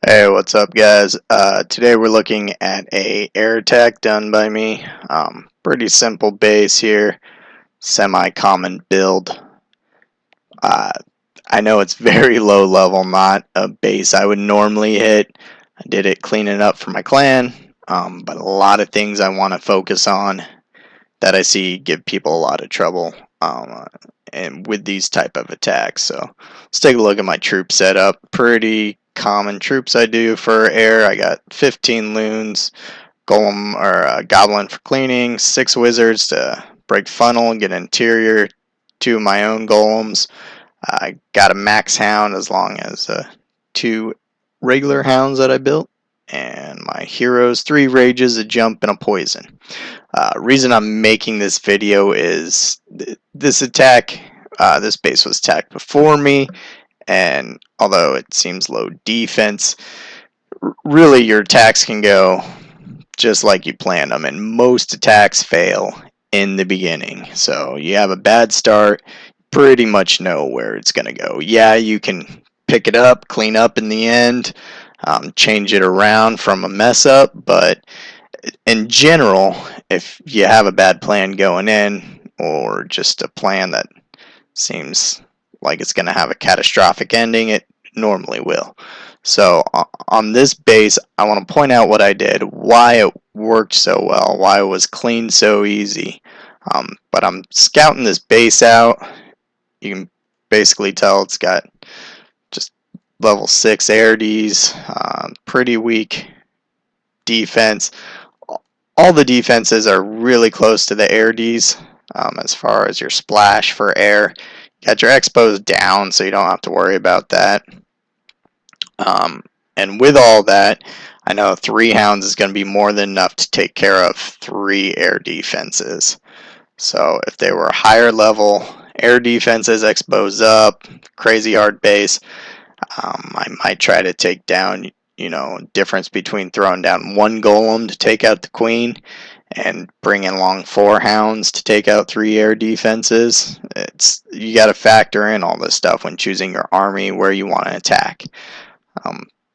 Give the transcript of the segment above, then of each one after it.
Hey, what's up, guys? Today we're looking at a air attack done by me. Pretty simple base here, semi-common build. Uh, I know it's very low level, not a base I would normally hit. I did it cleaning up for my clan, but a lot of things I want to focus on that I see give people a lot of trouble, and with these type of attacks. So let's take a look at my troop setup. Pretty common troops I do for air. I got 15 loons, golem or goblin for cleaning, 6 wizards to break funnel and get interior, 2 of my own golems. I got a max hound as long as 2 regular hounds that I built, and my heroes, 3 rages, a jump, and a poison. Reason I'm making this video is this attack, this base was attacked before me, and although it seems low defense, really your attacks can go just like you planned them, and most attacks fail in the beginning. So you have a bad start, pretty much know where it's going to go. Yeah, you can pick it up, clean up in the end, change it around from a mess up, but in general, if you have a bad plan going in, or just a plan that seems like it's going to have a catastrophic ending, it normally will. So on this base, I want to point out what I did, why it worked so well, why it was clean so easy. But I'm scouting this base out. You can basically tell it's got just level 6 air Ds, pretty weak defense. All the defenses are really close to the air Ds, as far as your splash for air. You got your expos down, so you don't have to worry about that. And with all that, I know 3 hounds is going to be more than enough to take care of 3 air defenses. So if they were higher level air defenses, expos up, crazy hard base, I might try to take down, difference between throwing down 1 golem to take out the queen and bringing along 4 hounds to take out 3 air defenses. You got to factor in all this stuff when choosing your army, where you want to attack.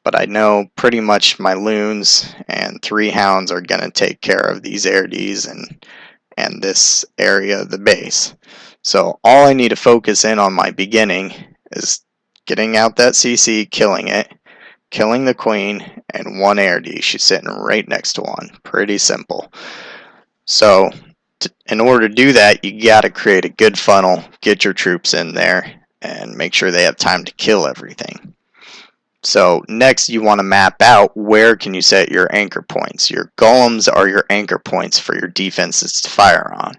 But I know pretty much my loons and 3 hounds are going to take care of these air Ds and this area of the base. So all I need to focus in on my beginning is getting out that CC, killing it, killing the queen, and 1 air D. She's sitting right next to 1. Pretty simple. So in order to do that, you got to create a good funnel, get your troops in there, and make sure they have time to kill everything. So next you want to map out where can you set your anchor points. Your golems are your anchor points for your defenses to fire on.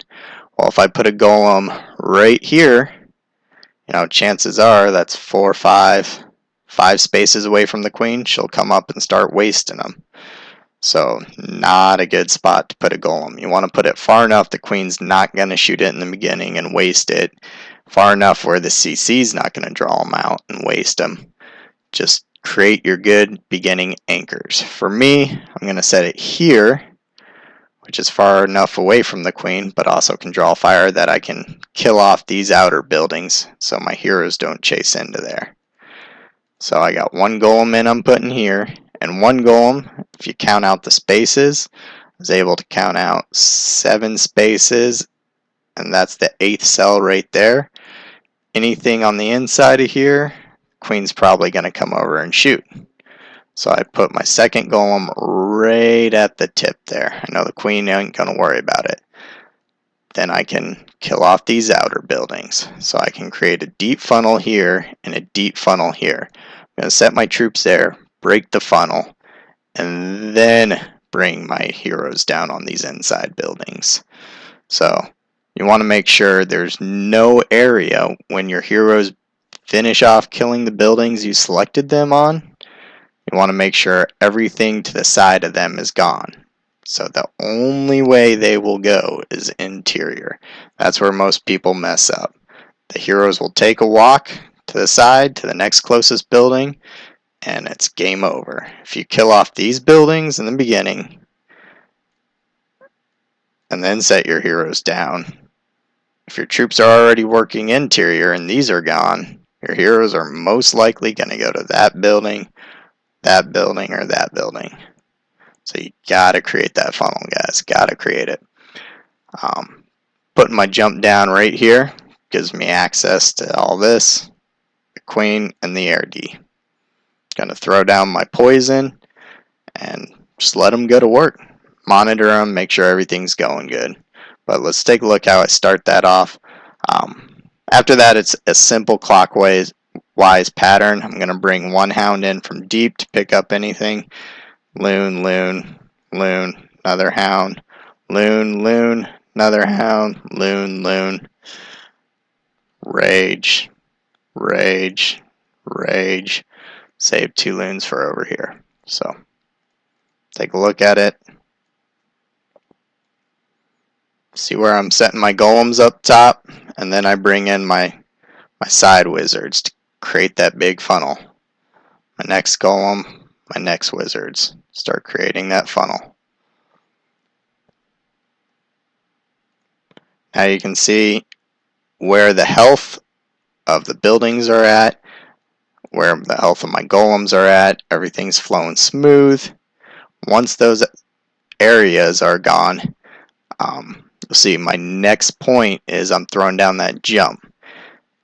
Well, if I put a golem right here, chances are that's 4 or 5 spaces away from the queen. She'll come up and start wasting them. So not a good spot to put a golem. You want to put it far enough the queen's not going to shoot it in the beginning and waste it. Far enough where the CC's not going to draw them out and waste them. Just create your good beginning anchors. For me, I'm going to set it here, which is far enough away from the queen, but also can draw fire that I can kill off these outer buildings so my heroes don't chase into there. So I got 1 golem in I'm putting here, and 1 golem, if you count out the spaces, I was able to count out 7 spaces, and that's the 8th cell right there. Anything on the inside of here, queen's probably going to come over and shoot. So I put my 2nd golem right at the tip there. I know the queen ain't going to worry about it. Then I can kill off these outer buildings. So I can create a deep funnel here and a deep funnel here. I'm going to set my troops there, break the funnel, and then bring my heroes down on these inside buildings. So you want to make sure there's no area when your heroes finish off killing the buildings you selected them on. You want to make sure everything to the side of them is gone. So the only way they will go is interior. That's where most people mess up. The heroes will take a walk to the side to the next closest building, and it's game over. If you kill off these buildings in the beginning and then set your heroes down, if your troops are already working interior and these are gone, your heroes are most likely going to go to that building that building, or that building. So you gotta create that funnel, guys. Gotta create it. Putting my jump down right here gives me access to all this, the queen and the AirD. Gonna throw down my poison and just let them go to work. Monitor them, make sure everything's going good. But let's take a look how I start that off. After that, it's a simple clockwise pattern. I'm going to bring one hound in from deep to pick up anything. Loon, loon, loon, another hound. Loon, loon, another hound. Loon, loon. Rage, rage, rage. Save 2 loons for over here. So take a look at it. See where I'm setting my golems up top, and then I bring in my side wizards to create that big funnel. My next golem, my next wizards. Start creating that funnel. Now you can see where the health of the buildings are at, where the health of my golems are at. Everything's flowing smooth. Once those areas are gone, you'll see my next point is I'm throwing down that jump.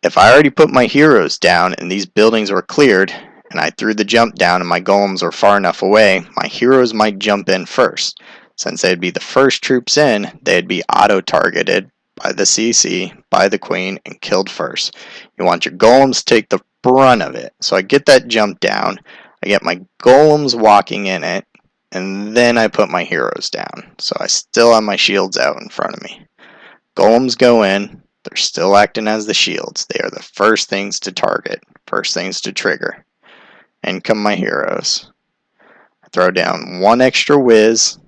If I already put my heroes down and these buildings were cleared, and I threw the jump down and my golems were far enough away, my heroes might jump in first. Since they'd be the first troops in, they'd be auto-targeted by the CC, by the queen, and killed first. You want your golems to take the brunt of it. So I get that jump down, I get my golems walking in it, and then I put my heroes down. So I still have my shields out in front of me. Golems go in, they're still acting as the shields. They are the first things to target, first things to trigger. In come my heroes. I throw down one extra whiz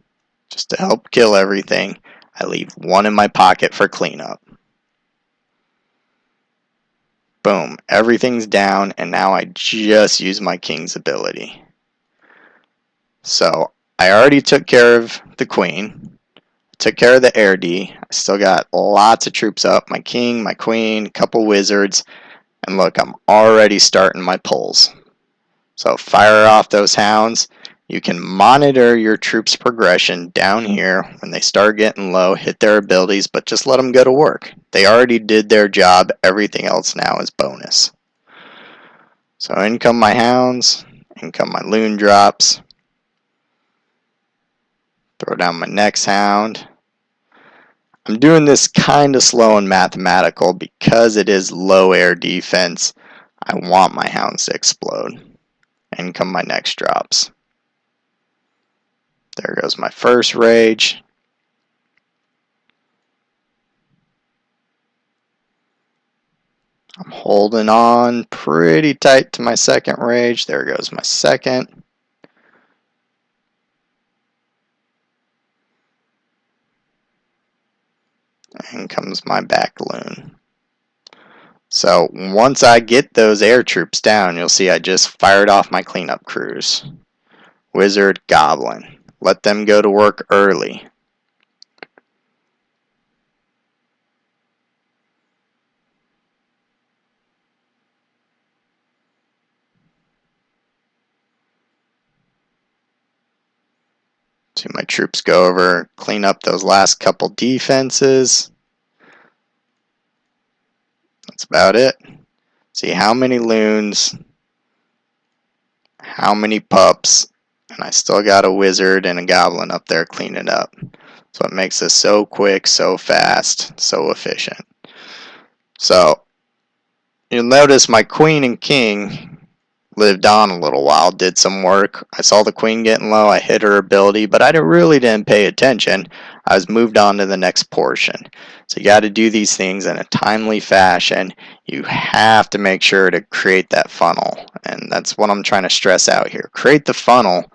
just to help kill everything. I leave one in my pocket for cleanup. Boom, everything's down, and now I just use my king's ability. So I already took care of the queen, took care of the AirD. I still got lots of troops up, my king, my queen, a couple wizards, and look, I'm already starting my pulls. So fire off those hounds. You can monitor your troops' progression down here. When they start getting low, hit their abilities, but just let them go to work. They already did their job. Everything else now is bonus. So in come my hounds, in come my loon drops. Throw down my next hound. I'm doing this kind of slow and mathematical because it is low air defense. I want my hounds to explode. In come my next drops. There goes my first rage. I'm holding on pretty tight to my second rage. There goes my second. And comes my back loon. So once I get those air troops down, you'll see I just fired off my cleanup crews. Wizard, goblin. Let them go to work early. See my troops go over, clean up those last couple defenses. That's about it. See how many loons, how many pups, and I still got a wizard and a goblin up there cleaning up. So it makes this so quick, so fast, so efficient. So you'll notice my queen and king lived on a little while, did some work. I saw the queen getting low, I hit her ability, but I really didn't pay attention. I was moved on to the next portion. So you got to do these things in a timely fashion. You have to make sure to create that funnel, and that's what I'm trying to stress out here. Create the funnel,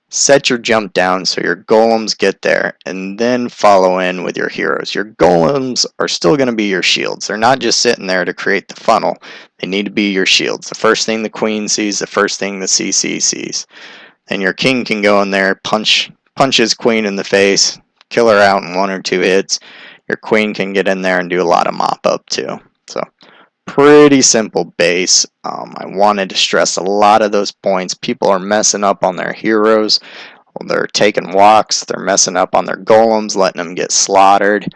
set your jump down so your golems get there, and then follow in with your heroes. Your golems are still going to be your shields. They're not just sitting there to create the funnel. They need to be your shields. The first thing the queen sees, the first thing the CC sees. And your king can go in there, punch his queen in the face, kill her out in 1 or 2 hits. Your queen can get in there and do a lot of mop up too. So Pretty simple base. I wanted to stress a lot of those points. People are messing up on their heroes. They're taking walks. They're messing up on their golems, letting them get slaughtered.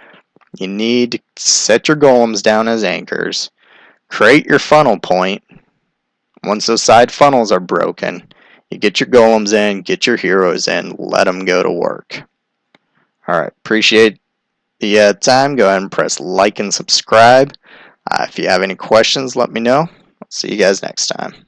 You need to set your golems down as anchors. Create your funnel point. Once those side funnels are broken, you get your golems in, get your heroes in, let them go to work. Alright, appreciate the time. Go ahead and press like and subscribe. If you have any questions, let me know. I'll see you guys next time.